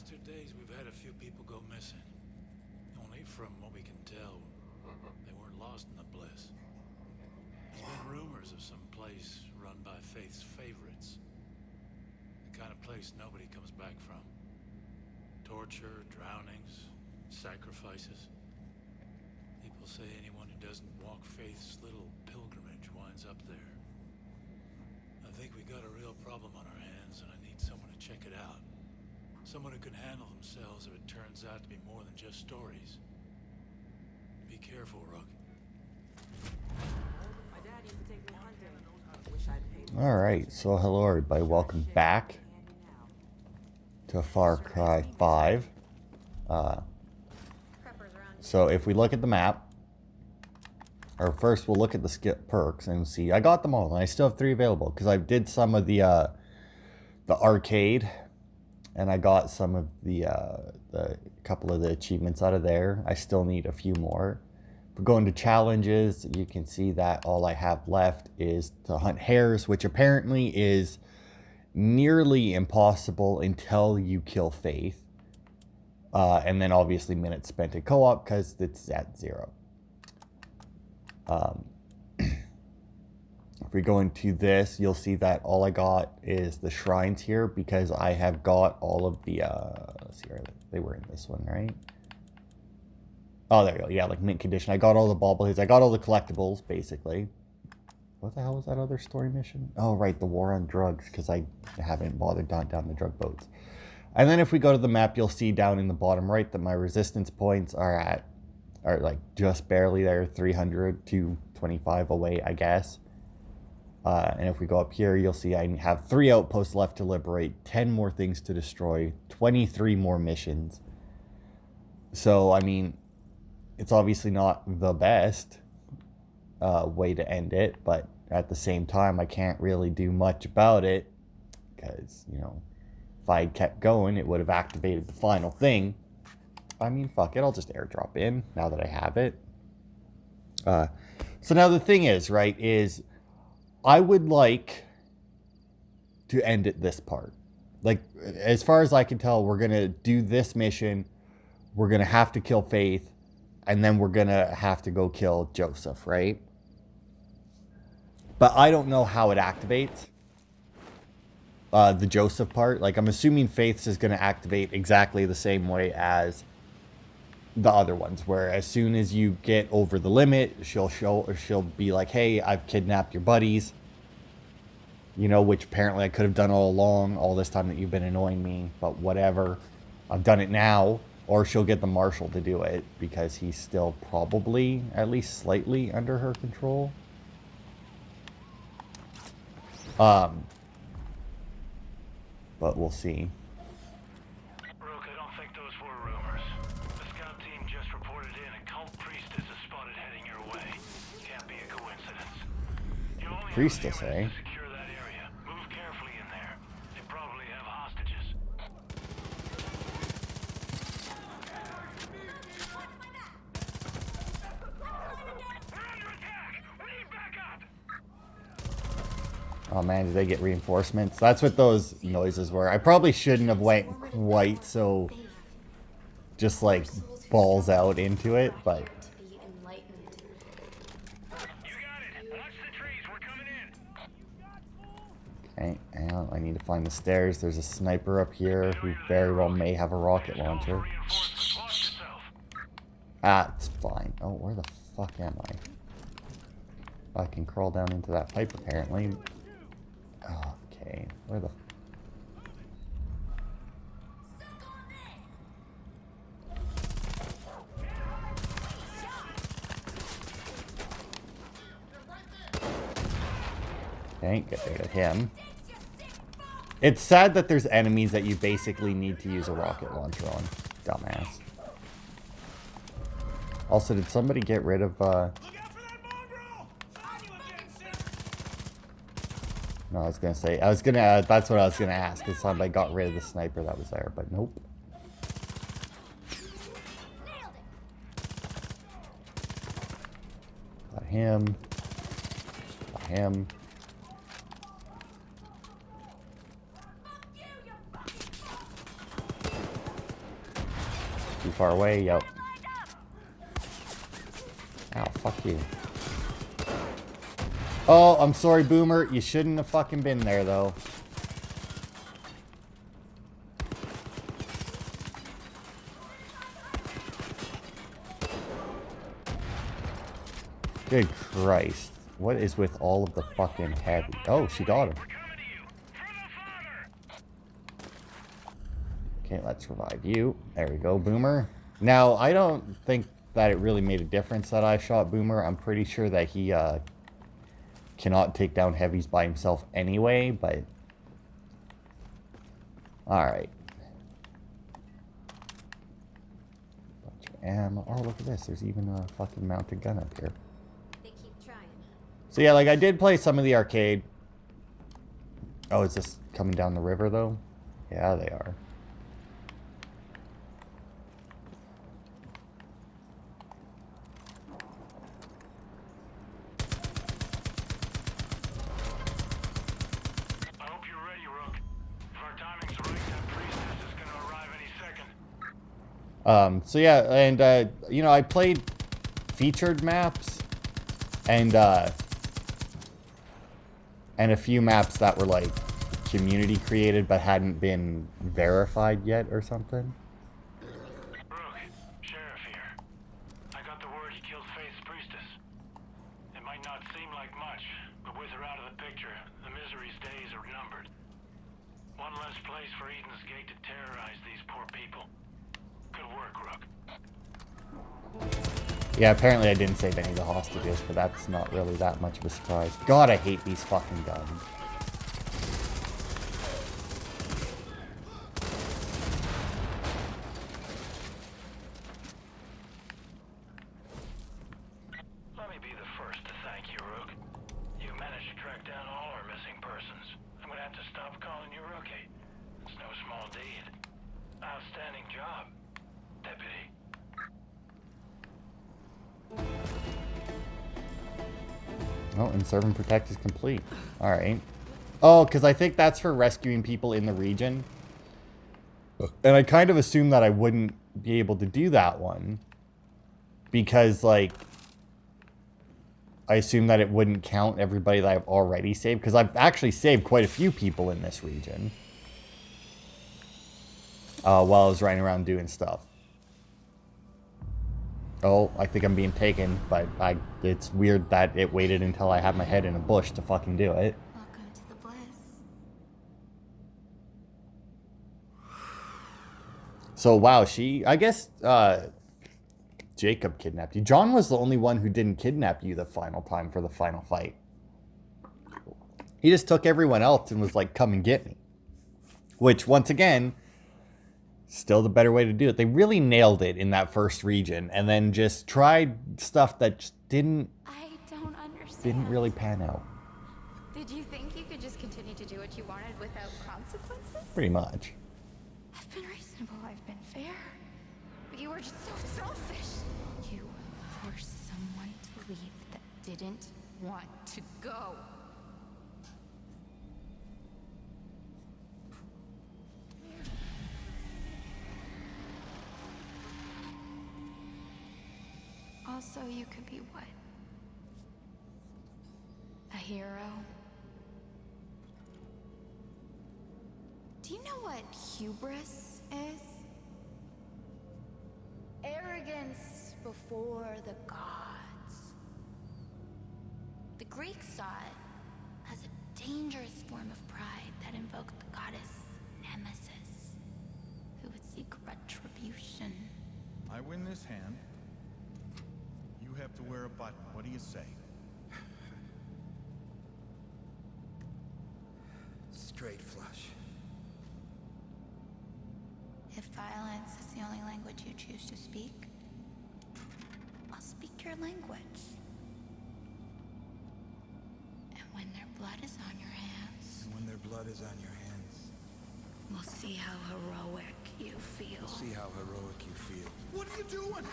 last 2 days, we've had a few people go missing. Only from what we can tell, they weren't lost in the Bliss. There's been rumors of some place run by Faith's favorites. The kind of place nobody comes back from. Torture, drownings, sacrifices. People say anyone who doesn't walk Faith's little pilgrimage winds up there. I think we got a real problem on our hands, and I need someone to check it out. Someone who can handle themselves if it turns out to be more than just stories. Be careful, Rook. Alright, so hello everybody, welcome back to Far Cry 5. So if we look at the map, or first we'll look at the skip perks and see, I got them all and I still have 3 available because I did some of the arcade and I got some of the couple of the achievements out of there. I still need a few more. If we go into challenges, you can see that all I have left is to hunt hares, which apparently is nearly impossible until you kill Faith. And then obviously minutes spent in co-op because it's at 0. If we go into this, you'll see that all I got is the shrines here because I have got all of the, let's see, they were in this one, right? Oh, there you go. Yeah, like mint condition. I got all the bobbleheads. I got all the collectibles, basically. What the hell was that other story mission? Oh, right, the war on drugs, because I haven't bothered down the drug boats. And then if we go to the map, you'll see down in the bottom right that my resistance points are like just barely there, 300 to 25 away, I guess. And if we go up here, you'll see I have 3 outposts left to liberate, 10 more things to destroy, 23 more missions. So, I mean, it's obviously not the best way to end it, but at the same time, I can't really do much about it because, you know, if I had kept going, it would have activated the final thing. I mean, fuck it, I'll just airdrop in now that I have it. So now the thing is, right, is I would like to end it this part. Like, as far as I can tell, we're going to do this mission. We're going to have to kill Faith. And then we're going to have to go kill Joseph, right? But I don't know how it activates. The Joseph part. Like, I'm assuming Faith's is going to activate exactly the same way as the other ones, where as soon as you get over the limit, she'll be like, hey, I've kidnapped your buddies, you know, which apparently I could have done all along, all this time that you've been annoying me, but whatever, I've done it now. Or she'll get the marshal to do it because he's still probably at least slightly under her control. But we'll see. Rook, I don't think those were rumors. The scout team just reported in a cult priestess is spotted heading your way. Can't be a coincidence. You only have Priestess, a few minutes eh? to secure that area. Move carefully in there. They probably have hostages. We're under attack! We need backup! Oh man, did they get reinforcements? That's what those noises were. I probably shouldn't have went quite so just like balls out into it, but You got it! Watch the trees, we're coming in! okay, hang on, I need to find the stairs. There's a sniper up here who very well may have a rocket launcher. Reinforcements, watch yourself! Ah, it's fine. Oh, where the fuck am I? I can crawl down into that pipe apparently. Okay, where the... Okay, get rid of him. It's sad that there's enemies that you basically need to use a rocket launcher on. Dumbass. Also, did somebody get rid of, No, I was gonna say, that's what I was gonna ask, if somebody got rid of the sniper that was there, but nope. Got him. Got him. Too far away, yep. Ow, fuck you. Oh, I'm sorry, Boomer. You shouldn't have fucking been there, though. Good Christ. What is with all of the fucking heavy? Oh, she got him. Okay, let's revive you. There we go, Boomer. Now, I don't think that it really made a difference that I shot Boomer. I'm pretty sure that he cannot take down heavies by himself anyway, but... Alright. Bunch of ammo. Oh, look at this. There's even a fucking mounted gun up here. They keep trying. So yeah, like I did play some of the arcade. Oh, is this coming down the river though? Yeah, they are. I hope you're ready, Rook. If our timing's right, that priestess is gonna arrive any second. So yeah, and you know, I played featured maps and a few maps that were like community created but hadn't been verified yet or something. Rook, Sheriff here. I got the word he killed Faith's priestess. It might not seem like much, but with her out of the picture, the misery's days are numbered. One less place for Eden's Gate to terrorize these poor people. Good work, Rook. Yeah, apparently I didn't save any of the hostages, but that's not really that much of a surprise. God, I hate these fucking guns. Let me be the first to thank you, Rook. You managed to track down all our missing persons. I'm gonna have to stop calling you Rookie. It's no small deed. Outstanding job, Deputy. Oh, and serve and protect is complete. Alright. Oh, because I think that's for rescuing people in the region. And I kind of assumed that I wouldn't be able to do that one. Because, like, I assumed that it wouldn't count everybody that I've already saved. Because I've actually saved quite a few people in this region. While I was running around doing stuff. Oh, I think I'm being taken, but it's weird that it waited until I had my head in a bush to fucking do it. Welcome to the bliss. So, wow, I guess, Jacob kidnapped you. John was the only one who didn't kidnap you the final time for the final fight. He just took everyone else and was like, come and get me. Which, once again, still the better way to do it. They really nailed it in that first region and then just tried stuff that just didn't I don't understand. didn't really pan out. Did you think you could just continue to do what you wanted without consequences? Pretty much. I've been reasonable, I've been fair. But you were just so selfish. You forced someone to leave that didn't want to go. Also, you could be what? A hero? Do you know what hubris is? Arrogance before the gods. The Greeks saw it as a dangerous form of pride that invoked the goddess Nemesis, who would seek retribution. I win this hand. You have to wear a button. What do you say? Straight flush. If violence is the only language you choose to speak, I'll speak your language. And when their blood is on your hands, And when their blood is on your hands, we'll see how heroic you feel. see how heroic you feel. What are you doing?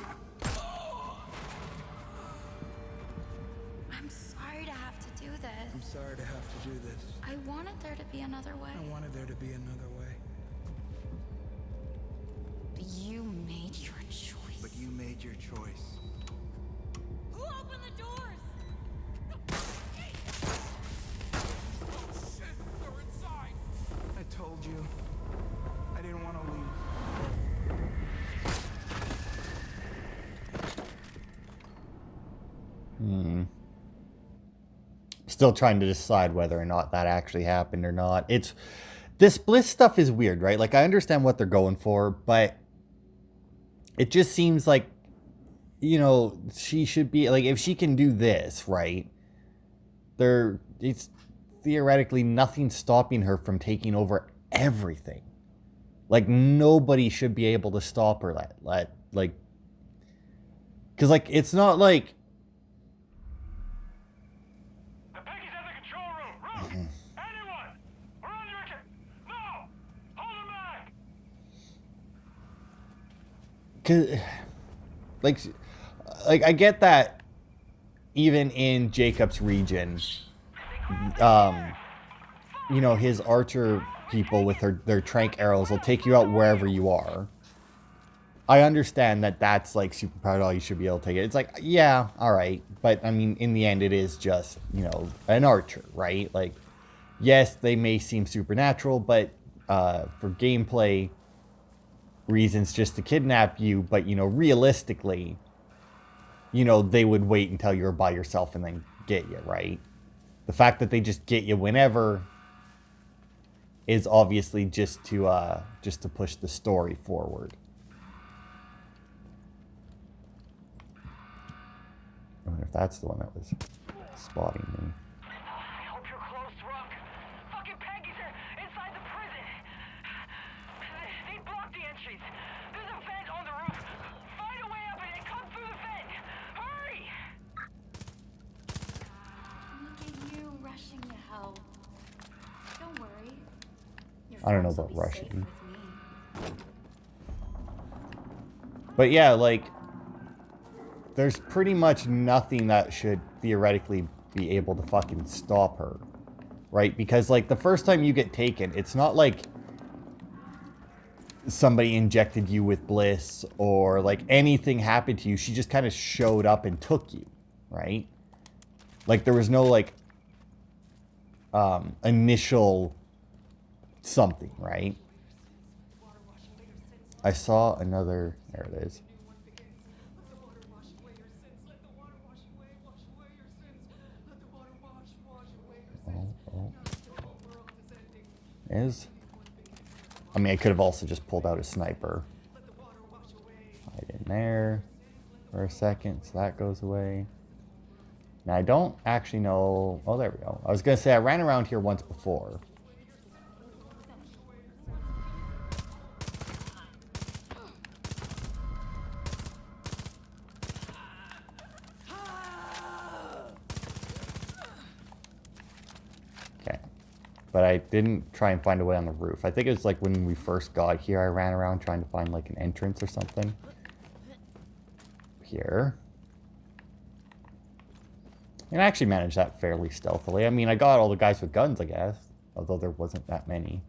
I'm sorry to have to do I'm this. sorry to have to do this. I wanted there to be another way. I wanted there to be another way. But you made your made your choice. Who opened the doors? Shit, they're inside. I told you. I didn't want to leave. Still trying to decide whether or not that actually happened or not. It's this Bliss stuff is weird, right? Like I understand what they're going for, but it just seems like, you know, she should be like, if she can do this, right? It's theoretically nothing stopping her from taking over everything. Like nobody should be able to stop her. Like, because like it's not like. The Peggy's at the control room. Rook! Anyone! We're under attack! No! Hold him back! Cause, like I get that even in Jacob's region, you know, his archer people with their trank arrows will take you out wherever you are. I understand that that's like super powered, all you should be able to take it. It's like, yeah, all right. But I mean, in the end, it is just, you know, an archer, right? Like, yes, they may seem supernatural, but for gameplay reasons, just to kidnap you. But, you know, realistically, you know, they would wait until you're by yourself and then get you, right? The fact that they just get you whenever is obviously just to push the story forward. I wonder if that's the one that was spotting me. I hope you're close, Rook. Fucking Peggy's are inside the prison. They blocked the entries. There's a vent on the roof. Find a way up and come through the vent. Hurry! Look at you rushing to hell. Don't worry. Your I don't know friends will about be safe rushing. with me. But yeah, like, there's pretty much nothing that should theoretically be able to fucking stop her, right? Because, like, the first time you get taken, it's not like somebody injected you with bliss or, like, anything happened to you. She just kind of showed up and took you, right? Like, there was no, like, initial something, right? I saw another... There it is. Oh. I mean, I could have also just pulled out a sniper. Hide in there for a second, so that goes away. Now, I don't actually know... Oh, there we go. I was going to say, I ran around here once before. But I didn't try and find a way on the roof. I think it's like when we first got here, I ran around trying to find like an entrance or something. Here. And I actually managed that fairly stealthily. I mean, I got all the guys with guns, I guess. Although there wasn't that many.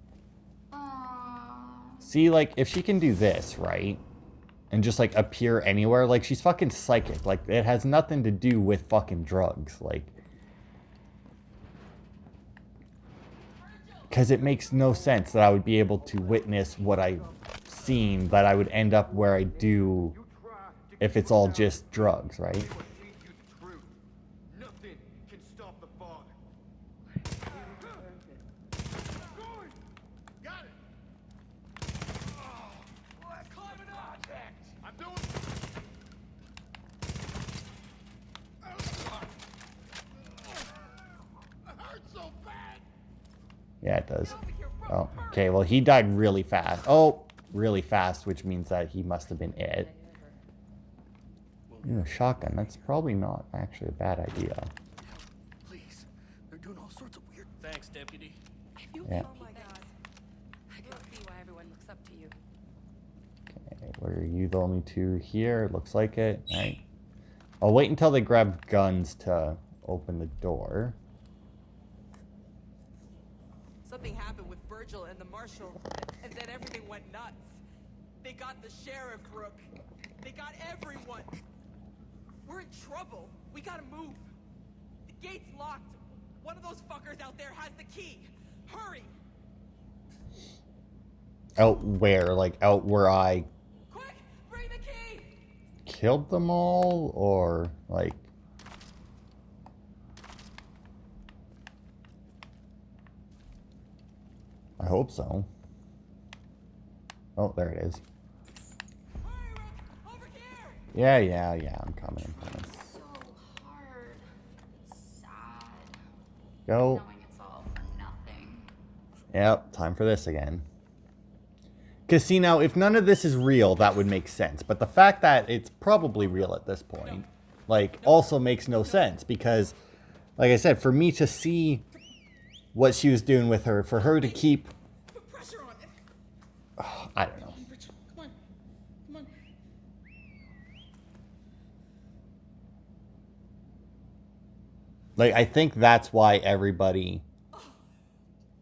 See, like, if she can do this, right? And just, like, appear anywhere. Like, she's fucking psychic. Like, it has nothing to do with fucking drugs. Like... Because it makes no sense that I would be able to witness what I've seen, that I would end up where I do if it's all just drugs, right? Nothing can stop the father. Got it. Climb an object. I'm doing. It hurts so bad. Yeah, it does. Oh, okay, well, he died really fast. Oh, really fast, which means that he must have been it. Ooh, a shotgun. That's probably not actually a bad idea. Please. They're doing all sorts of weird... Thanks, deputy. Yeah. Oh my god. I can see why everyone looks up to you. Okay, where are you the only two here? Looks like it. Right. I'll wait until they grab guns to open the door. Something happened with Virgil and the marshal, and then everything went nuts. They got the sheriff, Rook. They got everyone. We're in trouble. We gotta move. The gate's locked. One of those fuckers out there has the key. Hurry! Out where? Like, out where I Quick! Bring the key! killed them all? Or, like... I hope so. Oh, there it is. Hurry, Rook! Over here! Yeah, I'm coming. It's so hard. It's sad. Go. Knowing it's all for nothing. Yep, time for this again. Because, see, now, if none of this is real, that would make sense. But the fact that it's probably real at this point, like, also makes no sense. Because, like I said, for me to see what she was doing with her, for her to keep... Put pressure on it. I don't know. Rachel, come on. Come on. Like, I think that's why everybody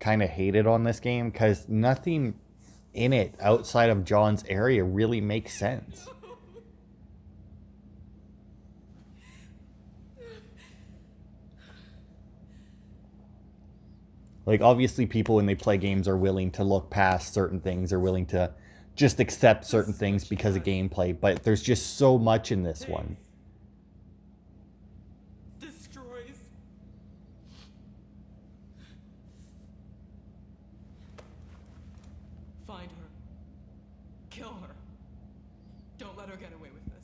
kind of hated on this game, because nothing in it outside of John's area really makes sense. Like, obviously people when they play games are willing to look past certain things, are willing to just accept certain things because of gameplay, but there's just so much in this one. Destroys. Find her. Kill her. Don't let her get away with this.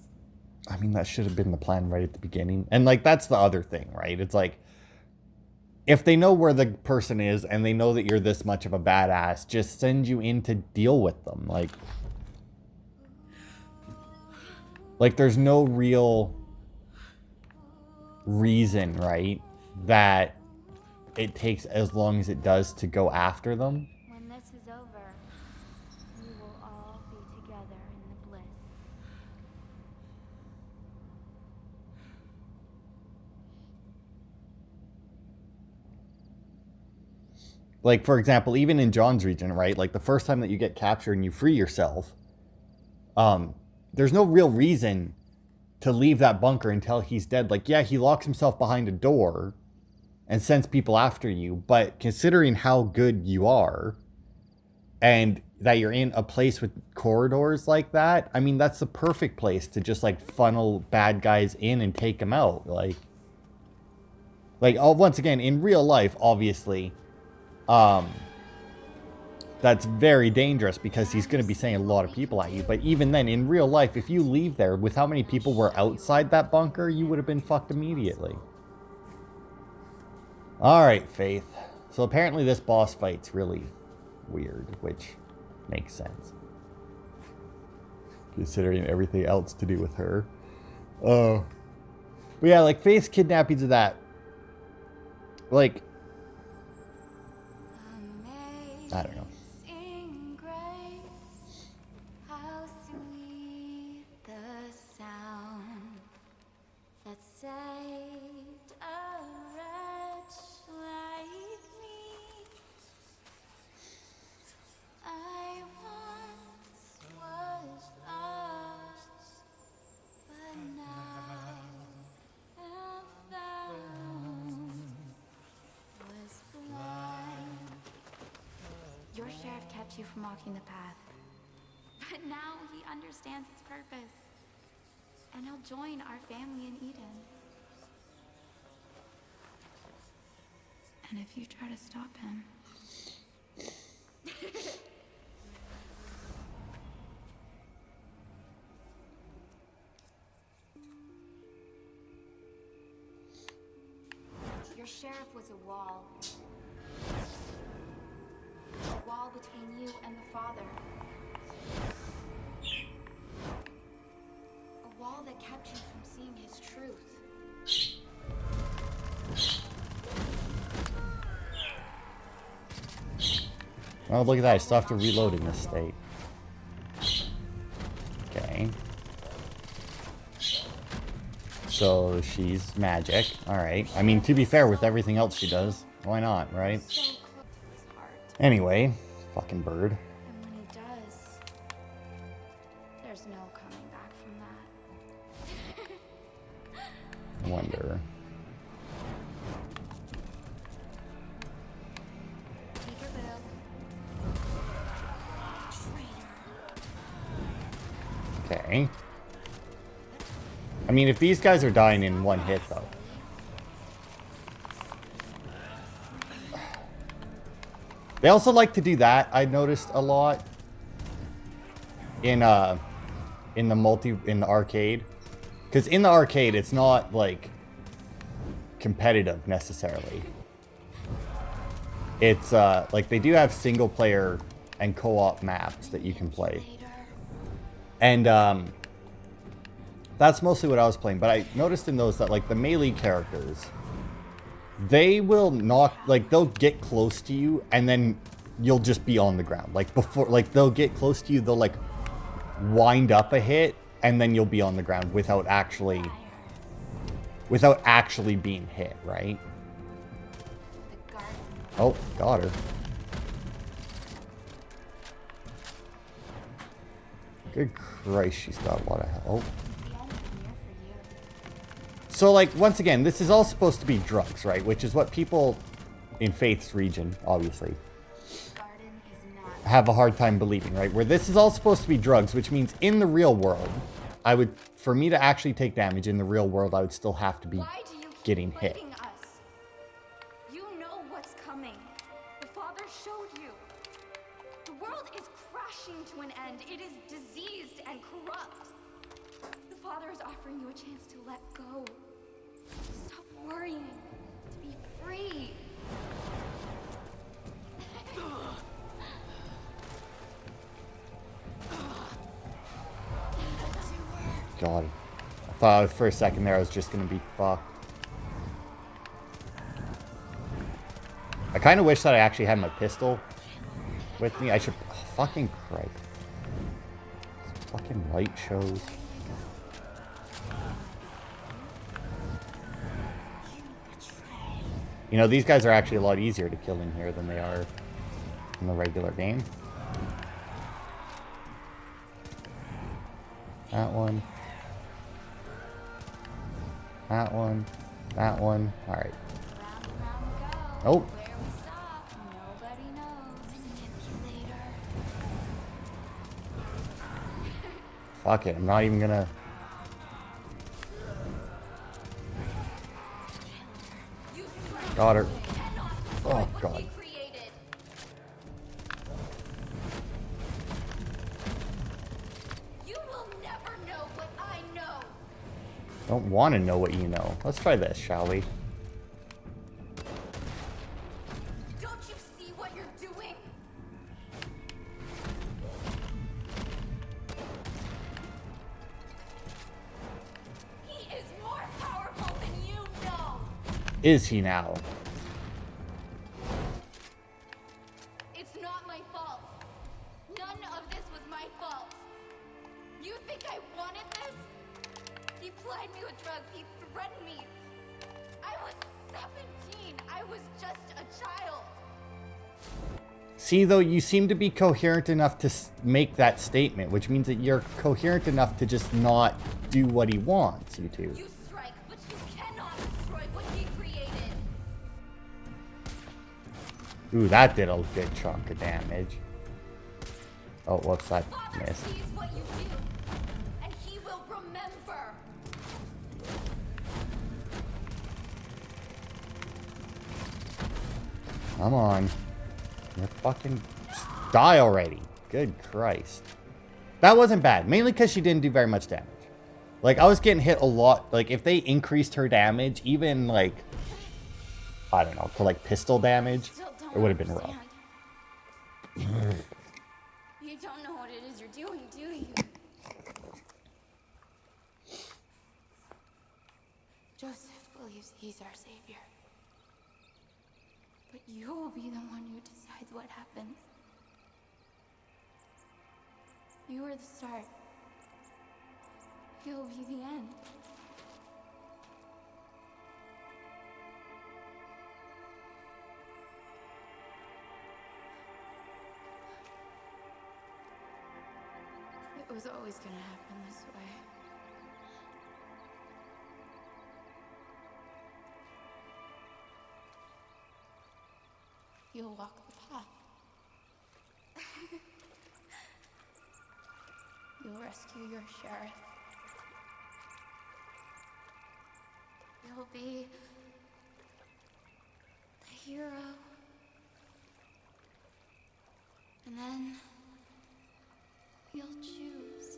I mean, that should have been the plan right at the beginning. And, like, that's the other thing, right? It's like, if they know where the person is and they know that you're this much of a badass, just send you in to deal with them. Like there's no real reason, right, that it takes as long as it does to go after them. When this is over, we will all be together in the bliss. Like, for example, even in John's region, right? Like, the first time that you get captured and you free yourself, there's no real reason to leave that bunker until he's dead. Like, yeah, he locks himself behind a door and sends people after you, but considering how good you are and that you're in a place with corridors like that, I mean, that's the perfect place to just, like, funnel bad guys in and take them out. Like, once again, in real life, obviously... that's very dangerous because he's going to be sending a lot of people at you. But even then, in real life, if you leave there with how many people were outside that bunker, you would have been fucked immediately. Alright, Faith. So apparently this boss fight's really weird, which makes sense, considering everything else to do with her. But yeah, like, Faith's kidnappings of that, like... I don't know. Amazing grace, how sweet the sound that saved a wretch like me. I once was lost, but now am found. Was blind. Your sheriff kept you from walking the path. But now he understands its purpose. And he'll join our family in Eden. And if you try to stop him... Your sheriff was a wall. A wall between you and the Father. A wall that kept you from seeing his truth. Oh, look at that. I still have to reload in this state. Okay. So she's magic. Alright. I mean, to be fair, with everything else she does, why not, right? So close to his heart. Anyway, fucking bird. And when he does, There's no coming back from that. I wonder. Take your bill. Traitor. Okay. I mean, if these guys are dying in one hit, though. They also like to do that, I noticed a lot. In the arcade. Because in the arcade, it's not, like, competitive, necessarily. It's, like, they do have single-player and co-op maps that you can play. And, that's mostly what I was playing, but I noticed in those that, like, the melee characters, they will not, like, they'll get close to you, and then you'll just be on the ground. Like, before, like, they'll get close to you, they'll, like, wind up a hit, and then you'll be on the ground without actually being hit, right? Oh, got her. Good Christ, she's got a lot of health. Oh. So, like, once again, this is all supposed to be drugs, right? Which is what people in Faith's region, obviously, have a hard time believing, right? Where this is all supposed to be drugs, which means in the real world, for me to actually take damage in the real world, I would still have to be getting hit. Us? You know what's coming. The Father showed you. The world is crashing to an end. It is diseased and corrupt. The Father is offering you a chance to let go. Stop worrying. To be free. God. I thought for a second there I was just gonna be fucked. I kind of wish that I actually had my pistol with me. I should... Oh, fucking Christ. This fucking light shows. You know, these guys are actually a lot easier to kill in here than they are in the regular game. That one. That one. That one. Alright. Oh. Fuck it. I'm not even gonna... Got her. Oh, God. You will never know what I know. Don't want to know what you know. Let's try this, shall we? Don't you see what you're doing? He is more powerful than you know. Is he now? It's not my fault. None of this was my fault. You think I wanted this? He plied me with drugs. He threatened me. I was 17. I was just a child. See, though, you seem to be coherent enough to make that statement, which means that you're coherent enough to just not do what he wants you to. You strike, but you cannot destroy what he created. Ooh, that did a good chunk of damage. Oh, whoops, that Father missed. sees what you do, and he will remember. Come on. You're fucking... Die already. Good Christ. That wasn't bad. Mainly because she didn't do very much damage. Like, I was getting hit a lot. Like, if they increased her damage, even, like... I don't know, to, like, pistol damage, it would have been rough. You don't know what it is you're doing, do you? Joseph believes he's our savior. But you will be the one who decides what happens. You were the start. You'll be the end. It was always gonna happen this way. You'll walk the path. You'll rescue your sheriff. You'll be the hero. And then you'll choose.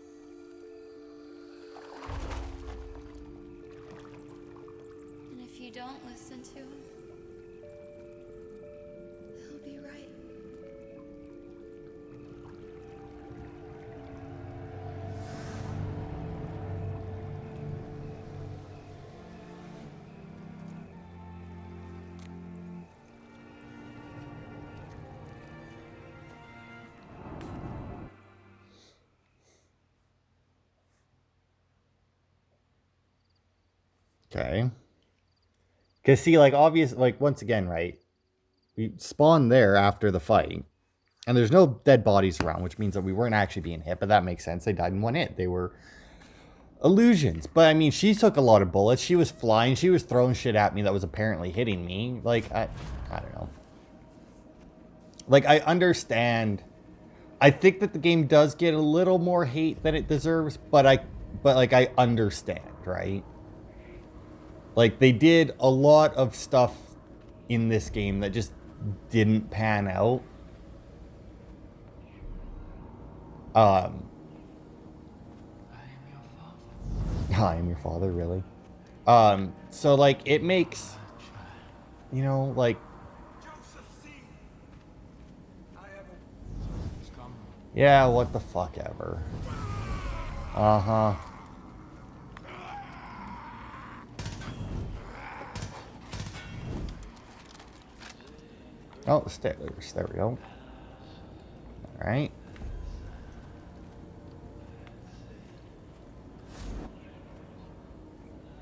And if you don't listen to him, he'll be right. Okay. Because, see, like, obvious, like, once again, right? We spawned there after the fight. And there's no dead bodies around, which means that we weren't actually being hit. But that makes sense. They died in one hit. They were illusions. But, I mean, she took a lot of bullets. She was flying. She was throwing shit at me that was apparently hitting me. Like, I don't know. Like, I understand. I think that the game does get a little more hate than it deserves. But I understand, right? Like, they did a lot of stuff in this game that just didn't pan out. I am your father, really? So, like, it makes, you know, like, yeah, what the fuck ever. Uh-huh. Oh, stairs. There we go. Alright.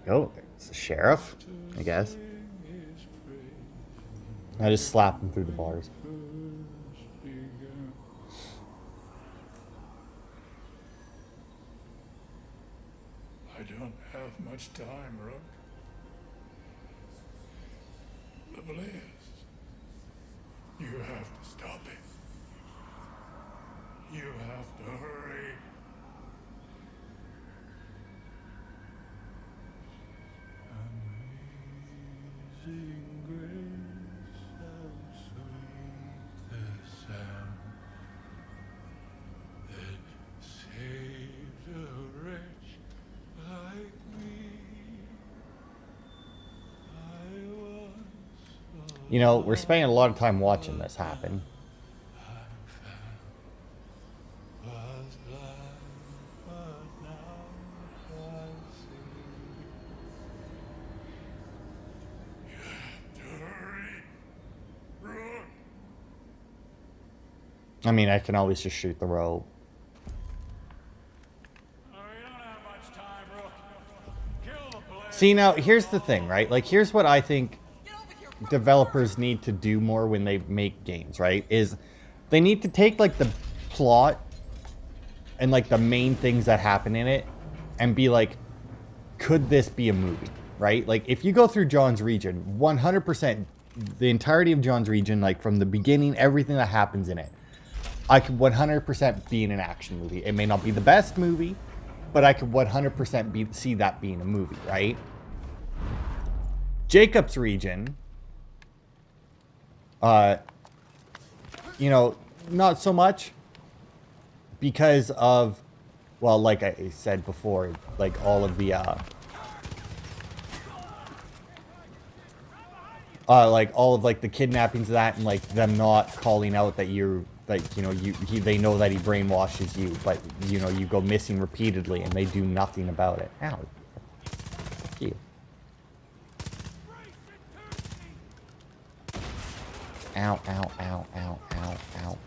Oh, it's the sheriff, I guess. I just slapped him through the bars. I don't have much time, Rook. The bliss. You have to stop it. You have to hurry. Amazing grace, how sweet the sound that saved a wretch like me. You know, we're spending a lot of time watching this happen. I mean, I can always just shoot the rope. See, now, here's the thing, right? Like, here's what I think developers need to do more when they make games, right? Is they need to take, like, the plot and, like, the main things that happen in it and be like, could this be a movie, right? Like, if you go through John's Region, 100%, the entirety of John's Region, like, from the beginning, everything that happens in it, I could 100% be in an action movie. It may not be the best movie, but I could 100% see that being a movie, right? Jacob's Region, you know, not so much because of, well, like I said before, like all of the, like all of like the kidnappings of that and like them not calling out that you're, like, you know, they know that he brainwashes you, but, you know, you go missing repeatedly and they do nothing about it. Ow. Fuck you. Ow, ow, ow, ow, ow, ow.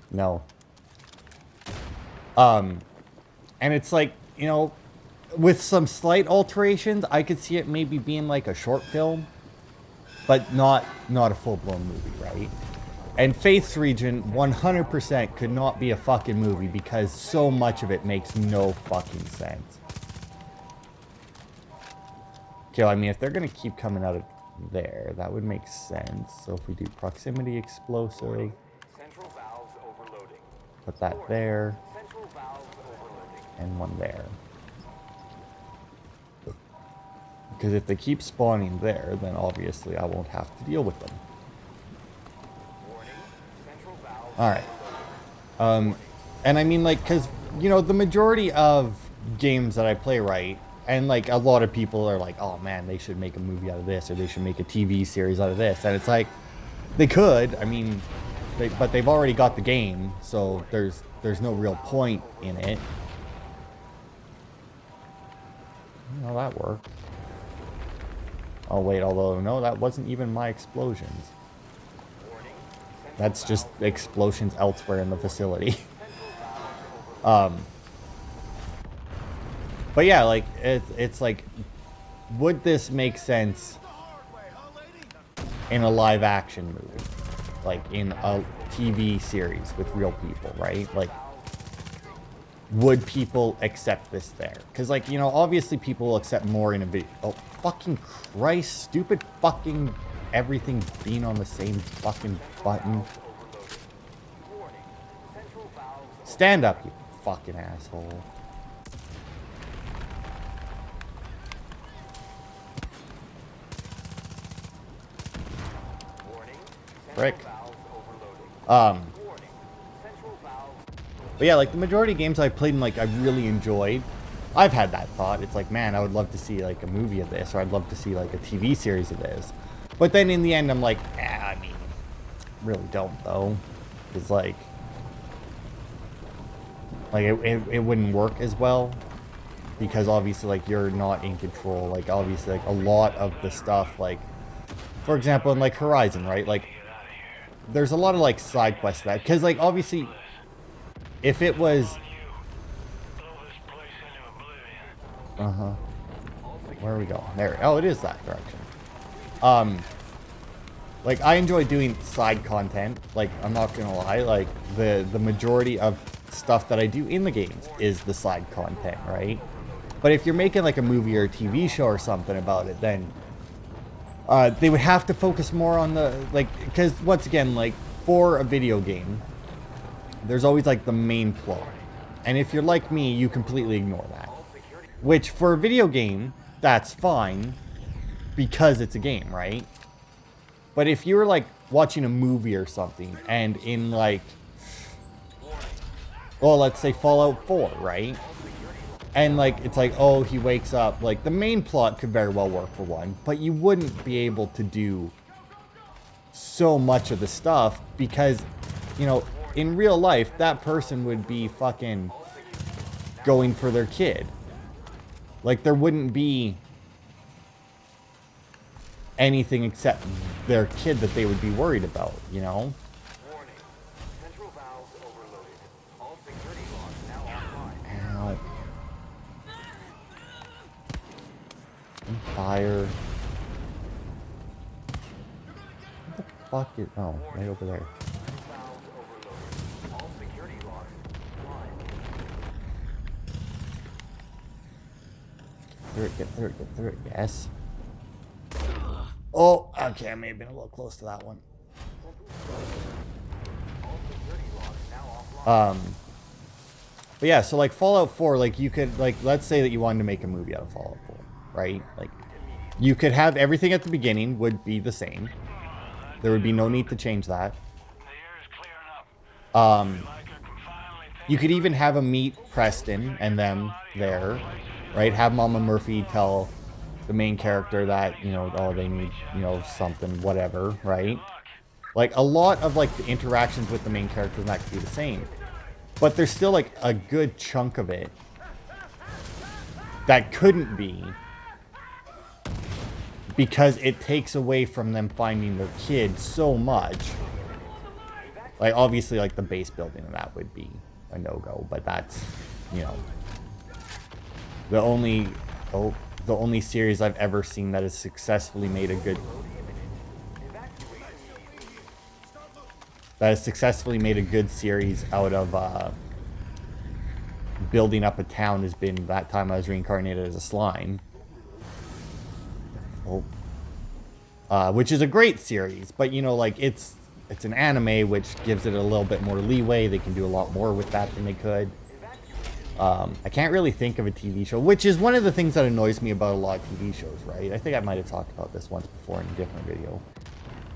No. And it's like, you know, with some slight alterations, I could see it maybe being like a short film, but not a full-blown movie, right? And Faith's Region 100% could not be a fucking movie because so much of it makes no fucking sense. Okay, well, I mean, if they're gonna keep coming out of there, that would make sense. So if we do proximity explosive, Central valves overloading. put that there, Central valves overloading. and one there. Because if they keep spawning there, then obviously I won't have to deal with them. Warning. Central valves. Alright. And I mean, like, because, you know, the majority of games that I play, right, and, like, a lot of people are like, oh, man, they should make a movie out of this, or they should make a TV series out of this. And it's like, they could, I mean, but they've already got the game, so there's no real point in it. Well, that worked. Oh, wait, although, no, that wasn't even my explosions. That's just explosions elsewhere in the facility. But yeah, like, it's like, would this make sense in a live action movie? Like, in a TV series with real people, right? Like, would people accept this there? Because, like, you know, obviously people will accept more in a video. Oh, fucking Christ, stupid fucking everything being on the same fucking button. Stand up, you fucking asshole. Frick. But yeah, like, the majority of games I've played and, like, I've really enjoyed, I've had that thought. It's like, man, I would love to see, like, a movie of this, or I'd love to see, like, a TV series of this. But then in the end, I'm like, I mean, really don't, though. Because, like it wouldn't work as well. Because, obviously, like, you're not in control. Like, obviously, like, a lot of the stuff, like, for example, in, like, Horizon, right? Like, there's a lot of, like, side quests to that. Because, like, obviously, if it was... Uh-huh. Where are we going? There. Oh, it is that direction. Like, I enjoy doing side content. Like, I'm not gonna lie. Like, the majority of stuff that I do in the games is the side content, right? But if you're making, like, a movie or a TV show or something about it, then... they would have to focus more on the... Like, because, once again, like, for a video game... There's always, like, the main plot. And if you're like me, you completely ignore that. Which, for a video game, that's fine. Because it's a game, right? But if you were, like, watching a movie or something, and in, like... Well, let's say Fallout 4, right? And, like, it's like, oh, he wakes up. Like, the main plot could very well work for one. But you wouldn't be able to do so much of the stuff because, you know... In real life, that person would be fucking going for their kid. Like, there wouldn't be anything except their kid that they would be worried about, you know? Warning. Central valves overloaded. All security locks now offline. Ow. And fire. What the fuck is... Oh, right over there. Get through it, yes. Oh, okay, I may have been a little close to that one. But yeah, so like Fallout 4, like you could, like, let's say that you wanted to make a movie out of Fallout 4, right? Like, you could have everything at the beginning would be the same. There would be no need to change that. You could even have him meet Preston and them there. Right, have Mama Murphy tell the main character that, you know, oh, they need, you know, something, whatever, right? Like, a lot of, like, the interactions with the main characters not to be the same. But there's still, like, a good chunk of it that couldn't be because it takes away from them finding their kid so much. Like, obviously, like, the base building of that would be a no-go, but that's, you know... The only series I've ever seen that has successfully made a good... that has successfully made a good series out of building up a town has been That Time I Was Reincarnated as a Slime. Which is a great series, but you know, like it's an anime, which gives it a little bit more leeway. They can do a lot more with that than they could. I can't really think of a TV show, which is one of the things that annoys me about a lot of TV shows, right? I think I might have talked about this once before in a different video.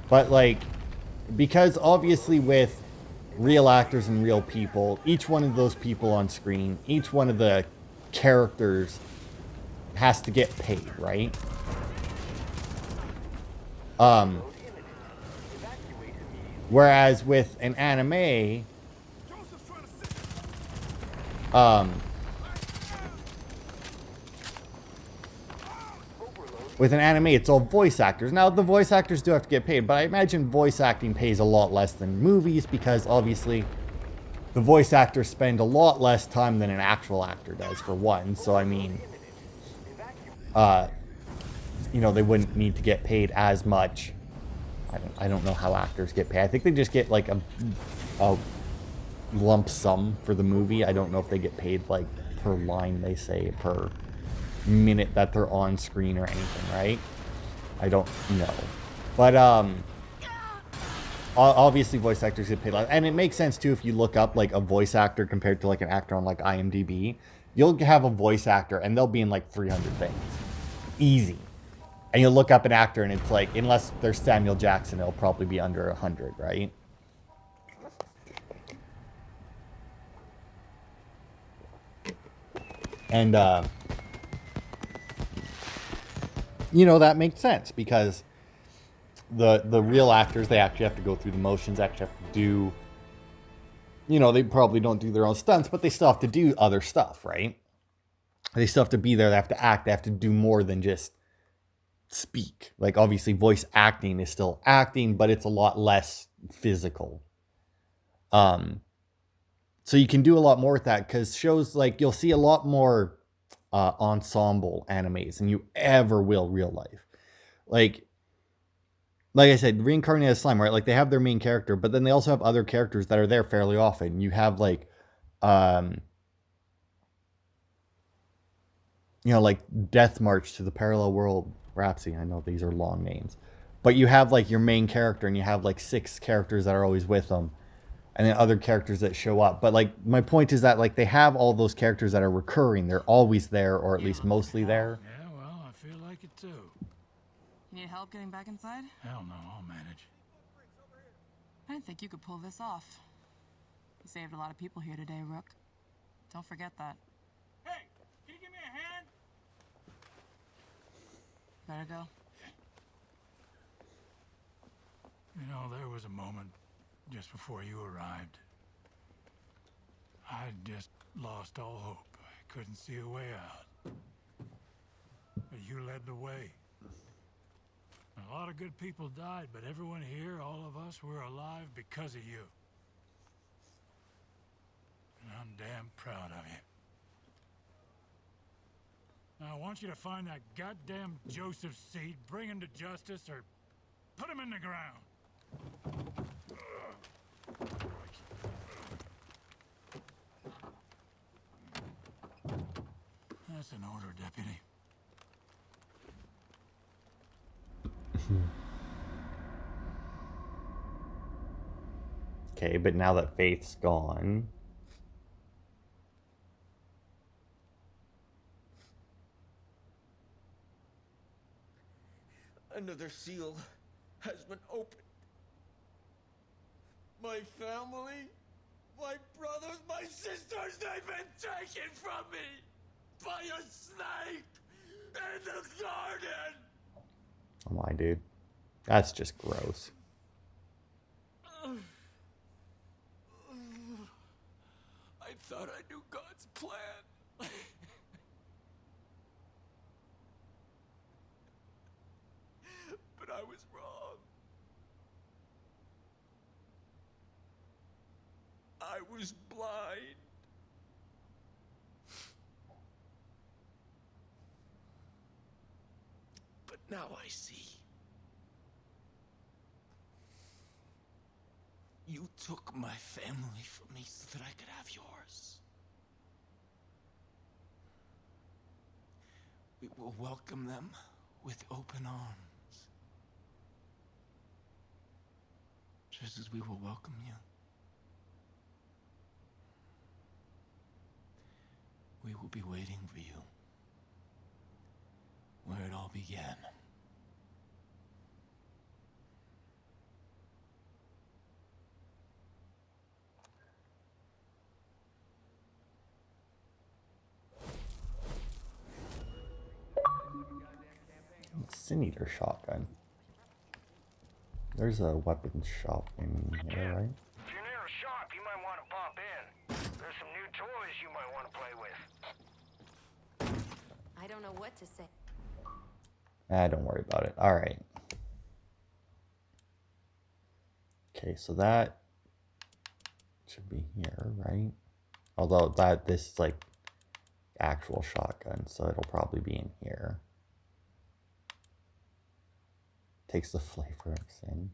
But like, because obviously with real actors and real people, each one of those people on screen, each one of the characters has to get paid, right? Whereas with an anime, it's all voice actors. Now, the voice actors do have to get paid, but I imagine voice acting pays a lot less than movies because obviously the voice actors spend a lot less time than an actual actor does, for one. So, I mean, you know, they wouldn't need to get paid as much. I don't know how actors get paid. I think they just get like a lump sum for the movie. I don't know if they get paid like per line they say, per minute that they're on screen or anything, right? I don't know. But obviously voice actors get paid a lot. And it makes sense too if you look up like a voice actor compared to like an actor on like IMDb. You'll have a voice actor and they'll be in like 300 things. Easy. And you'll look up an actor and it's like, unless there's Samuel Jackson, it'll probably be under 100, right? And, you know, that makes sense because the real actors, they actually have to go through the motions, actually have to do, you know, they probably don't do their own stunts, but they still have to do other stuff, right? They still have to be there, they have to act, they have to do more than just speak. Like, obviously, voice acting is still acting, but it's a lot less physical. So you can do a lot more with that because shows like you'll see a lot more ensemble animes than you ever will real life. Like I said, Reincarnated as Slime, right? Like they have their main character, but then they also have other characters that are there fairly often. You have like, you know, like Death March to the Parallel World Rhapsody. I know these are long names, but you have like your main character and you have like 6 characters that are always with them and then other characters that show up. But like my point is that like they have all those characters that are recurring. They're always there, or at least mostly there. Yeah, well, I feel like it too. You need help getting back inside? Hell no, I'll manage. I didn't think you could pull this off. You saved a lot of people here today, Rook. Don't forget that. Hey, can you give me a hand? Better go. You know, there was a moment just before you arrived. I just lost all hope. I couldn't see a way out. But you led the way. A lot of good people died, but everyone here, all of us, we're alive because of you. And I'm damn proud of you. Now, I want you to find that goddamn Joseph Seed, bring him to justice, or put him in the ground. That's an order, Deputy. Okay, but now that Faith's gone, another seal has been opened. My family, my brothers, my sisters, they've been taken from me by a snake in the garden. oh my dude, that's just gross. I thought I knew God's plan. But I was wrong. I was blind. But now I see. You You took my family from me so that I could have yours. We will welcome them with open arms. Just as we will welcome you. We will be waiting for you. Where it all began. Sin Eater shotgun. There's a weapons shop in here, right? If you're near a shop, you might want to pop in. There's some new toys you might want to play with. I don't know what to say. Don't worry about it. All right. Okay, so that should be here, right? Although this is like actual shotgun, so it'll probably be in here. Takes the flavor of sin.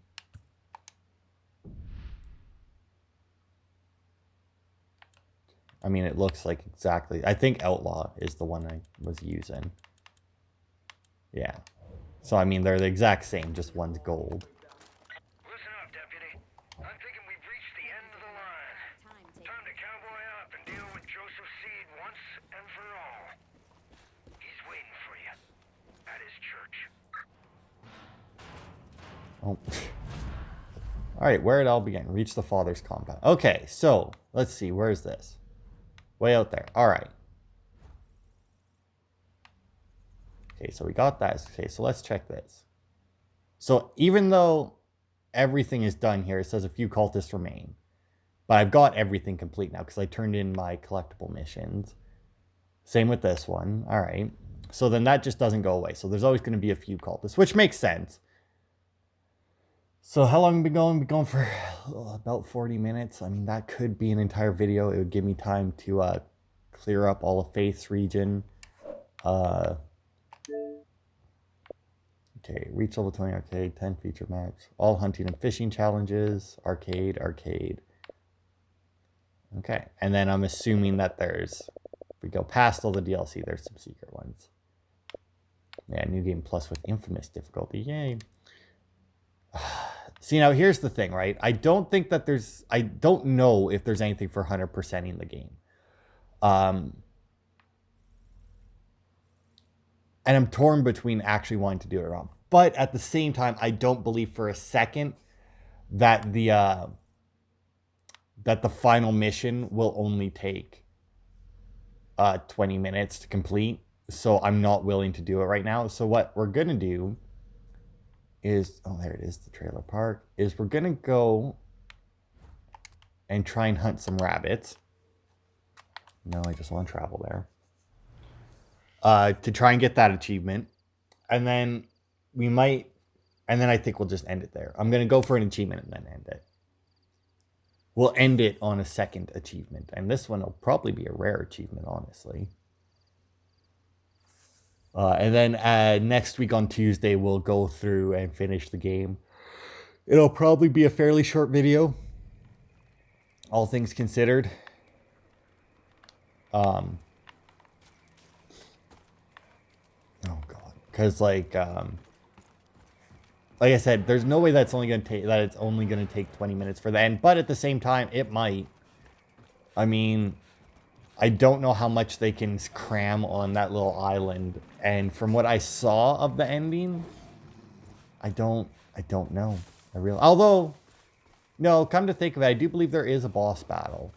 I mean, it looks like exactly. I think Outlaw is the one I was using. Yeah. So, I mean, they're the exact same, just one's gold. Listen up, deputy. I'm thinking we've reached the end of the line. Time to cowboy up and deal with Joseph Seed once and for all. He's waiting for you at his church. Oh. All right, where it all began. Reach the father's compound. Okay, so let's see. Where is this? Way out there. All right. Okay, so we got that. Okay, so let's check this. So even though everything is done here, it says a few cultists remain. But I've got everything complete now because I turned in my collectible missions. Same with this one. All right. So then that just doesn't go away. So there's always going to be a few cultists, which makes sense. So how long have we been going? We've been going for about 40 minutes. I mean, that could be an entire video. It would give me time to clear up all of Faith's region. Okay, reach level 20 arcade, 10 feature maps, all hunting and fishing challenges, arcade. Okay, and then I'm assuming that there's, if we go past all the DLC, there's some secret ones. Yeah, new game plus with infamous difficulty, yay. See, now here's the thing, right? I don't know if there's anything for 100%ing the game. And I'm torn between actually wanting to do it or not. But at the same time, I don't believe for a second that the final mission will only take 20 minutes to complete. So I'm not willing to do it right now. So what we're going to do is, oh, there it is, the trailer park, is we're going to go and try and hunt some rabbits. No, I just want to travel there. To try and get that achievement. And then I think we'll just end it there. I'm going to go for an achievement and then end it. We'll end it on a second achievement. And this one will probably be a rare achievement, honestly. And then next week on Tuesday, we'll go through and finish the game. It'll probably be a fairly short video, all things considered. Oh God, because like I said, there's no way it's only going to take 20 minutes for the end. But at the same time, it might. I mean, I don't know how much they can cram on that little island. And from what I saw of the ending, I don't know. Although, no, come to think of it, I do believe there is a boss battle.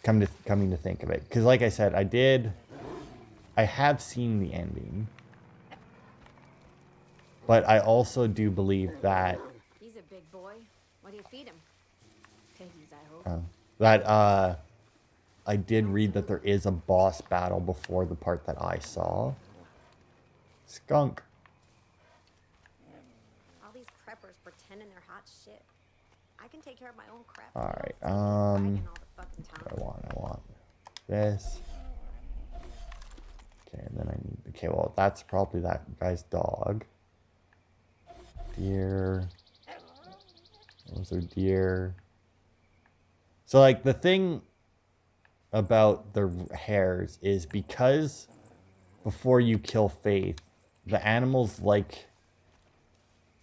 Coming to think of it, because like I said, I have seen the ending, but I also do believe that He's a big boy. What do you feed him? Piggies, I hope. that I did read that there is a boss battle before the part that I saw. Skunk. All these preppers pretending they're hot shit. I can take care of my own crap. All right. I want this. Okay, and then I need. Okay, well, that's probably that guy's dog. Deer. Those are deer. So like the thing about the hares is because before you kill Faith, the animals like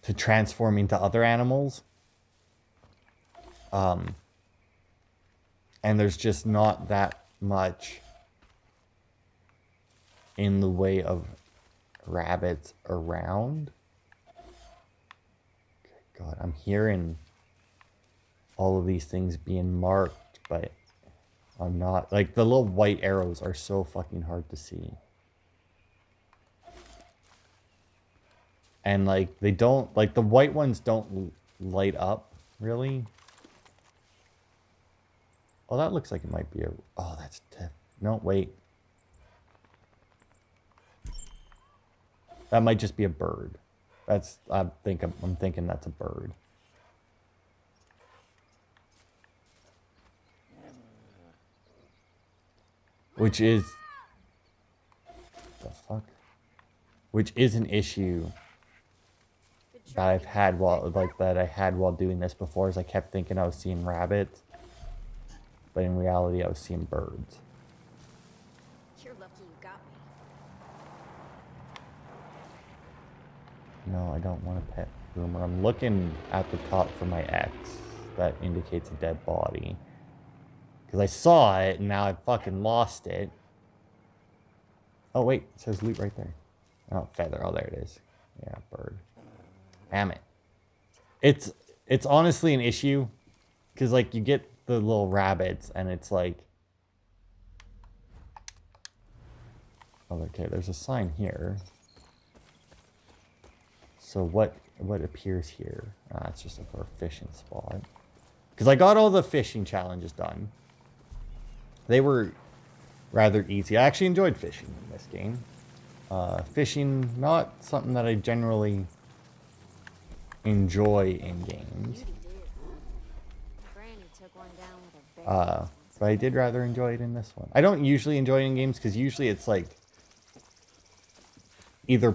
to transform into other animals. And there's just not that much in the way of rabbits around. God, I'm hearing all of these things being marked, but I'm not. Like, the little white arrows are so fucking hard to see. And, like, they don't, like, the white ones don't light up, really. Oh, that looks like it might be a, oh, that's, no, wait. That might just be a bird. That's, I'm thinking that's a bird. Which is, the fuck? Which is an issue that I've had while, like, that I had while doing this before, is I kept thinking I was seeing rabbits, but in reality I was seeing birds. You're lucky you got me. No, I don't want a pet boomer. I'm looking at the top for my X. That indicates a dead body. Because I saw it, and now I fucking lost it. Oh, wait. It says loot right there. Oh, feather. Oh, there it is. Yeah, bird. Damn it. It's honestly an issue. Because, like, you get the little rabbits, and it's like... Oh, okay, there's a sign here. So what appears here? Ah, it's just for a fishing spot. Because I got all the fishing challenges done. They were rather easy. I actually enjoyed fishing in this game. Fishing, not something that I generally enjoy in games. But I did rather enjoy it in this one. I don't usually enjoy it in games because usually it's like either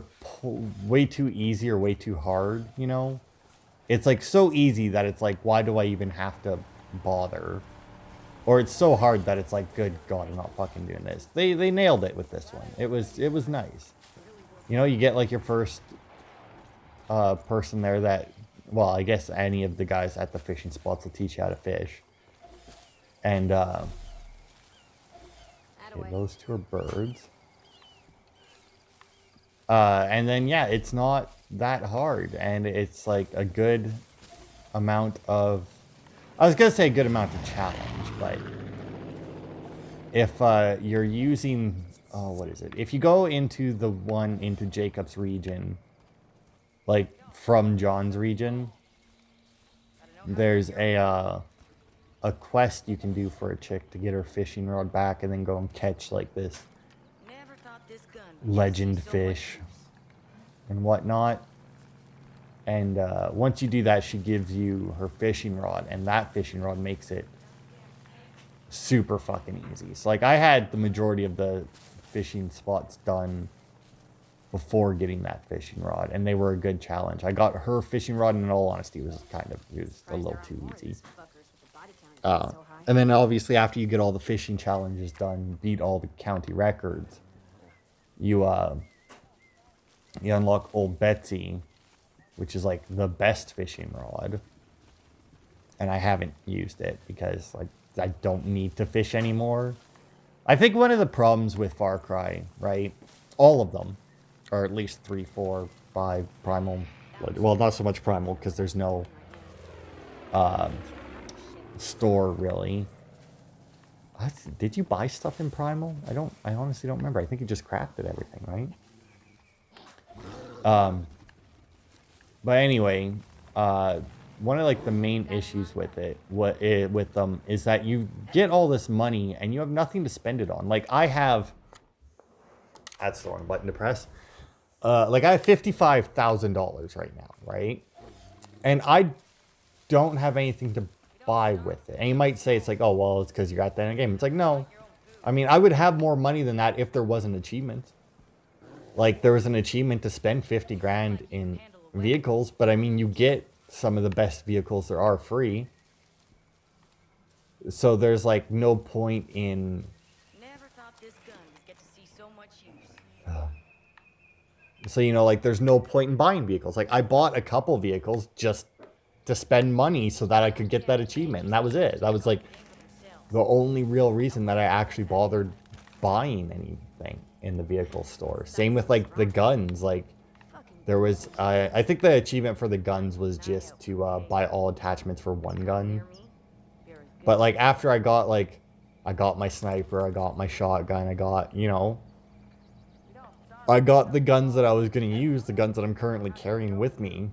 way too easy or way too hard, you know? It's like so easy that it's like, why do I even have to bother? Or it's so hard that it's like, good God, I'm not fucking doing this. They nailed it with this one. It was nice. You know, you get like your first person there that, well, I guess any of the guys at the fishing spots will teach you how to fish. And okay, those two are birds. And then, yeah, it's not that hard. And it's like a good amount of... I was going to say a good amount of challenge, but... If you're using... Oh, what is it? If you go into the one into Jacob's region, like from John's region, there's a quest you can do for a chick to get her fishing rod back and then go and catch like this legend fish and whatnot. And once you do that, she gives you her fishing rod, and that fishing rod makes it super fucking easy. So like I had the majority of the fishing spots done before getting that fishing rod, and they were a good challenge. I got her fishing rod, and in all honesty, it was a little too easy. And then obviously after you get all the fishing challenges done, beat all the county records, you unlock Old Betsy, which is like the best fishing rod. And I haven't used it because like I don't need to fish anymore. I think one of the problems with Far Cry, right? All of them, or at least 3, 4, 5 Primal. Well, not so much Primal because there's no store really. Did you buy stuff in Primal? I honestly don't remember. I think you just crafted everything, right? But anyway, one of like the main issues with it, with them, is that you get all this money and you have nothing to spend it on. Like I have, that's the wrong button to press. Like I have $55,000 right now, right? And I don't have anything to buy with it. And you might say it's like, oh well, it's because you're at the end of the game. It's like, no. I mean, I would have more money than that if there was an achievement. Like there was an achievement to spend 50 grand in vehicles, but I mean, you get some of the best vehicles there are free. So there's like no point in... Never thought this gun would get to see so much use. So, you know, like there's no point in buying vehicles. Like I bought a couple vehicles just to spend money so that I could get that achievement. And that was it. That was like the only real reason that I actually bothered buying anything in the vehicle store. Same with like the guns. Like there was, I think the achievement for the guns was just to buy all attachments for one gun. But like after I got my sniper, I got my shotgun, I got, you know, I got the guns that I was going to use, the guns that I'm currently carrying with me.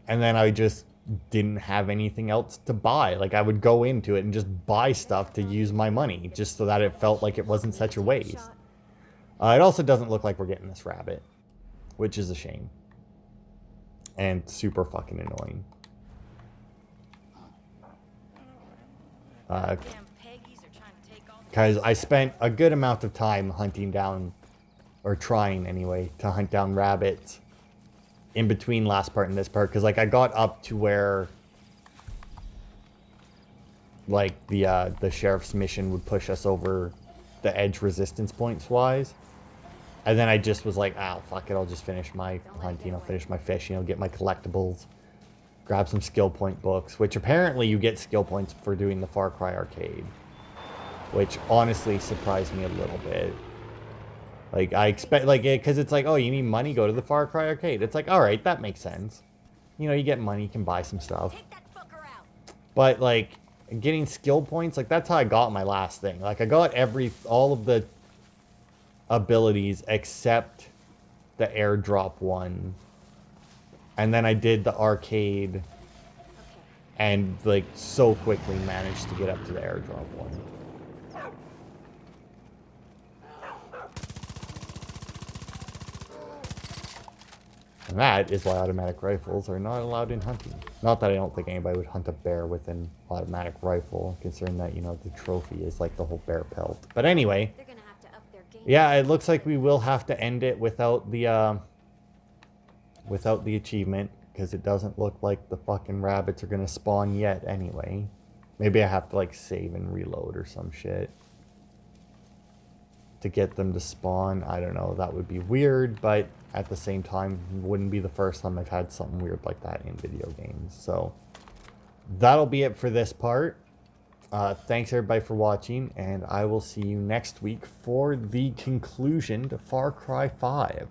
And then I just didn't have anything else to buy. Like I would go into it and just buy stuff to use my money just so that it felt like it wasn't such a waste. It also doesn't look like we're getting this rabbit, which is a shame. And super fucking annoying. Because I spent a good amount of time hunting down, or trying anyway, to hunt down rabbits in between last part and this part. Because like I got up to where like the sheriff's mission would push us over the edge resistance points wise. And then I just was like, oh, fuck it, I'll just finish my hunting, I'll finish my fishing, I'll get my collectibles, grab some skill point books, which apparently you get skill points for doing the Far Cry arcade, which honestly surprised me a little bit. Like, I expect, like, because it's like, oh, you need money, go to the Far Cry arcade. It's like, all right, that makes sense. You know, you get money, you can buy some stuff. But, like, getting skill points, like, that's how I got my last thing. Like, I got all of the abilities except the airdrop one. And then I did the arcade and, like, so quickly managed to get up to the airdrop one. And that is why automatic rifles are not allowed in hunting. Not that I don't think anybody would hunt a bear with an automatic rifle, considering that, you know, the trophy is like the whole bear pelt. But anyway, They're gonna have to up their game. yeah, it looks like we will have to end it without the achievement, because it doesn't look like the fucking rabbits are gonna spawn yet anyway. Maybe I have to like save and reload or some shit to get them to spawn. I don't know, that would be weird, but at the same time, wouldn't be the first time I've had something weird like that in video games. So that'll be it for this part. Thanks everybody for watching, and I will see you next week for the conclusion to Far Cry 5.